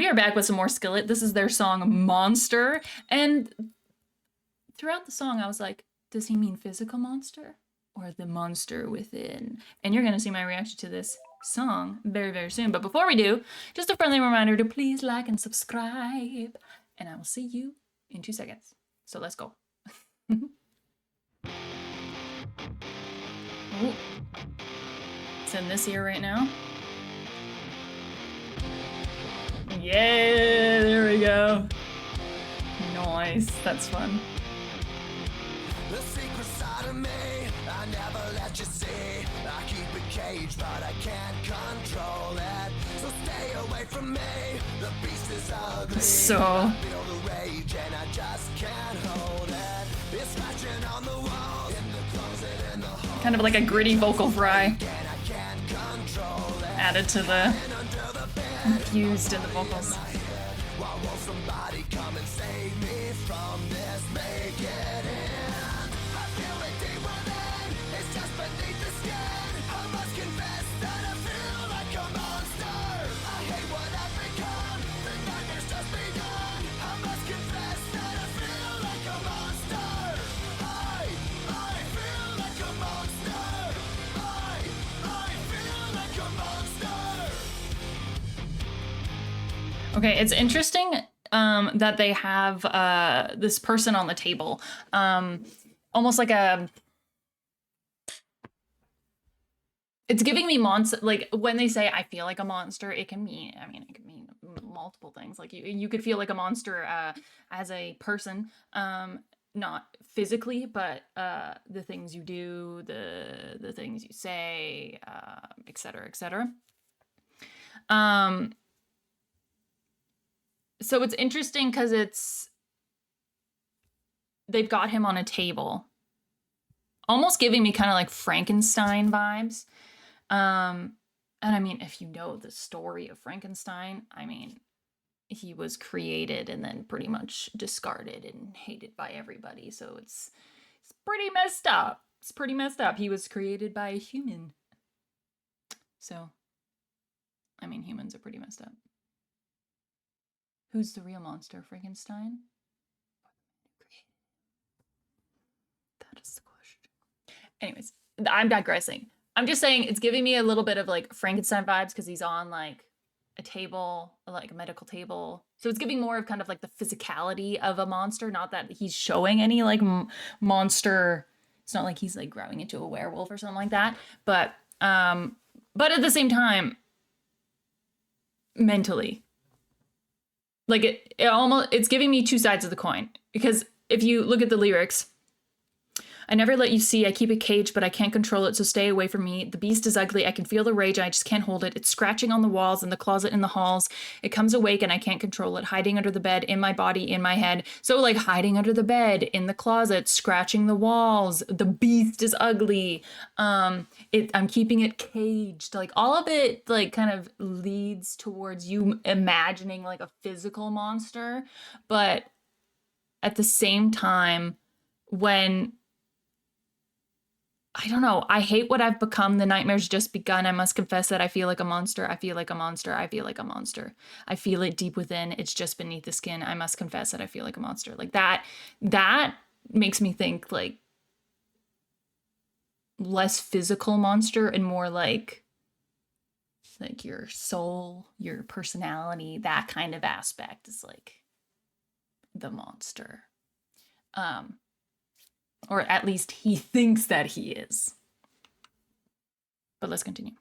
We are back with some more Skillet. This is their song Monster. And throughout the song, I was like, does he mean physical monster or the monster within? And you're going to see my reaction to this song very, very soon. But before we do, just a friendly reminder to please like and subscribe. And I will see you in 2 seconds. So let's go. Ooh. It's in this ear right now. Yeah, there we go. Nice, that's fun. The secret side of me, I never let you see. I keep it caged, but I can't control it. So stay away from me. The beast is ugly. So I feel the rage and I just can't hold it. It's scratching on the walls, in the closet, in the hall. kind of like a gritty vocal fry And I can't control it. added to the confused in the vocals. Why won't somebody come and save me from this? Make it end. I feel it deep within. It's just beneath the skin. I must confess that I feel like a monster. I hate what I've become. The nightmare's just begun. I must confess that I feel like a monster. I feel like a monster. I feel like a monster. Okay, it's interesting that they have this person on the table, almost like a. It's giving me monster. Like when they say "I feel like a monster," it can mean. I mean, it can mean multiple things. Like you could feel like a monster as a person, not physically, but the things you do, the things you say, et cetera, et cetera. So it's interesting because they've got him on a table, almost giving me kind of like Frankenstein vibes. And I mean, if you know the story of Frankenstein, I mean, he was created and then pretty much discarded and hated by everybody. So it's pretty messed up. It's pretty messed up. He was created by a human. So, I mean, humans are pretty messed up. Who's the real monster, Frankenstein? That is the question. Anyways, I'm digressing. I'm just saying it's giving me a little bit of like Frankenstein vibes because he's on like a table, like a medical table. So it's giving more of kind of like the physicality of a monster, not that he's showing any like monster. It's not like he's like growing into a werewolf or something like that. But at the same time, mentally, like it's giving me two sides of the coin, because if you look at the lyrics, I never let you see, I keep it caged, but I can't control it, so stay away from me. The beast is ugly, I can feel the rage, I just can't hold it. It's scratching on the walls, in the closet, in the halls. It comes awake and I can't control it, hiding under the bed, in my body, in my head. So like hiding under the bed, in the closet, scratching the walls. The beast is ugly. I'm keeping it caged. Like all of it like kind of leads towards you imagining like a physical monster. But at the same time, when I don't know, I hate what I've become. The nightmare's just begun. I must confess that I feel like a monster. I feel like a monster. I feel like a monster. I feel it deep within. It's just beneath the skin. I must confess that I feel like a monster. Like that makes me think like less physical monster and more like your soul, your personality, that kind of aspect is like the monster. Or at least he thinks that he is. But let's continue.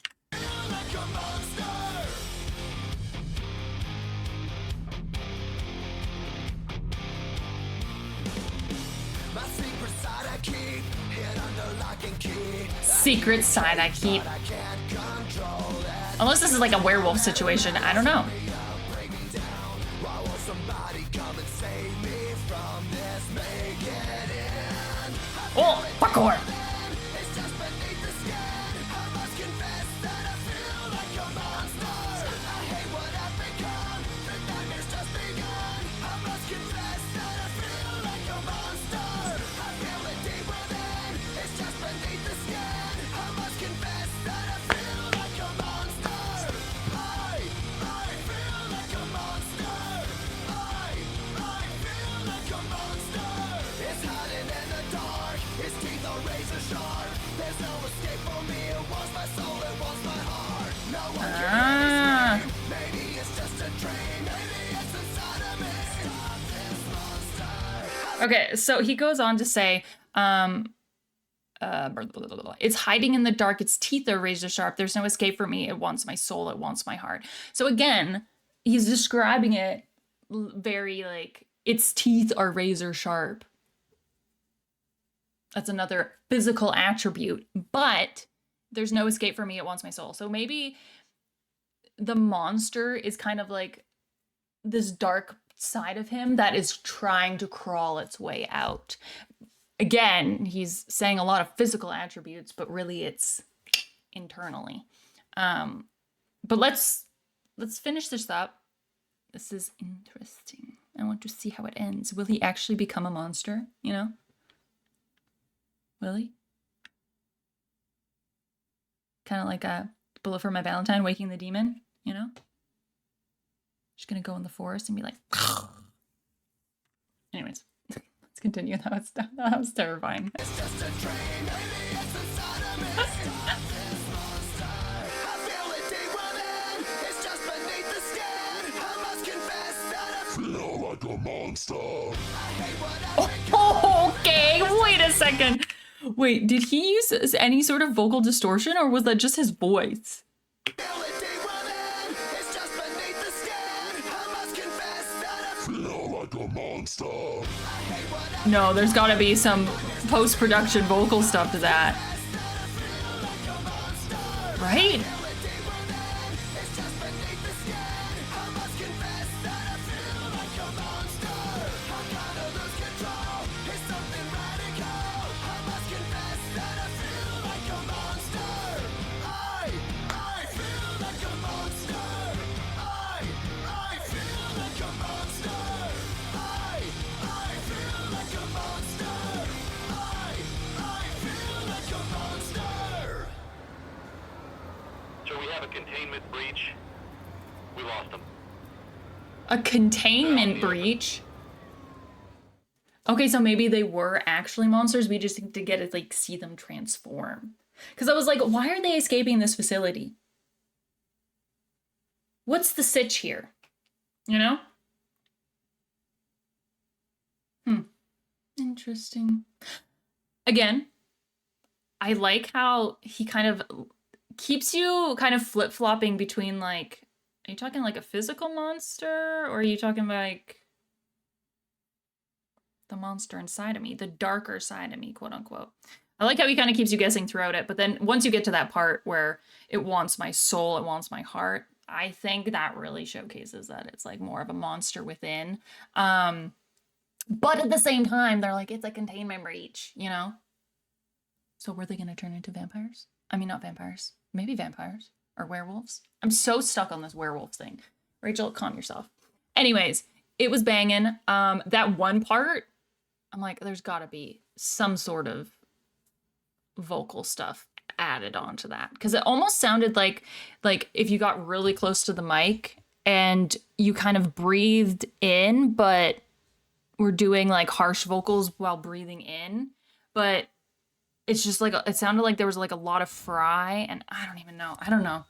Secret side I keep. Unless this is like a werewolf situation, I don't know. Oh, parkour! Ah. Maybe it's just a dream. Maybe it's inside of me. Stop this monster. Okay, so he goes on to say, it's hiding in the dark. Its teeth are razor sharp. There's no escape for me. It wants my soul. It wants my heart. So again, he's describing it very like, its teeth are razor sharp. That's another physical attribute, but there's no escape for me. It wants my soul. So maybe the monster is kind of like this dark side of him that is trying to crawl its way out. Again, he's saying a lot of physical attributes, but really it's internally. But let's finish this up. This is interesting. I want to see how it ends. Will he actually become a monster? You know? Will he? Kind of like a Bullet for My Valentine, Waking the Demon, you know? Just gonna go in the forest and be like... Anyways, let's continue. That was terrifying. It's just a dream. Maybe it's inside of me. Stop this monster. I feel it deep within. It's just beneath the skin. I must confess that I feel like a monster. I hate what I Oh, okay, wait a second. Wait, did he use any sort of vocal distortion or was that just his voice? feel it deep within. It's just beneath the skin. I must confess that I feel like a monster. I hate what I No, there's gotta be some post-production vocal stuff to that. Right? It's just beneath the skin. I must confess that I feel like a monster. I kinda lose control. It's something radical. I must confess that I feel like a monster. I feel like a monster. I feel like a monster. I feel like a monster. I feel like a monster. So we have a containment breach. We lost them. A containment breach? Okay, so maybe they were actually monsters. We just need to get to like see them transform. Because I was like, why are they escaping this facility? What's the sitch here? You know? Interesting. Again, I like how he kind of keeps you kind of flip-flopping between like, are you talking like a physical monster or are you talking like the monster inside of me, the darker side of me, quote unquote. I like how he kind of keeps you guessing throughout it, but then once you get to that part where it wants my soul, it wants my heart, I think that really showcases that it's like more of a monster within. But at the same time, they're like, it's a containment breach, you know? So were they going to turn into vampires? I mean, not vampires. Maybe vampires or werewolves. I'm so stuck on this werewolf thing. Rachel, calm yourself. Anyways, it was banging. That one part, I'm like, there's got to be some sort of vocal stuff added onto that. Because it almost sounded like if you got really close to the mic and you kind of breathed in, but we're doing like harsh vocals while breathing in. But it's just like, it sounded like there was like a lot of fry and I don't even know. I don't know.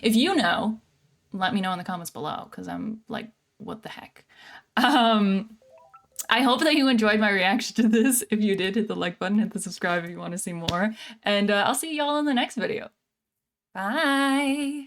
If you know, let me know in the comments below because I'm like, what the heck? I hope that you enjoyed my reaction to this. If you did, hit the like button, hit the subscribe if you want to see more. And I'll see y'all in the next video. Bye.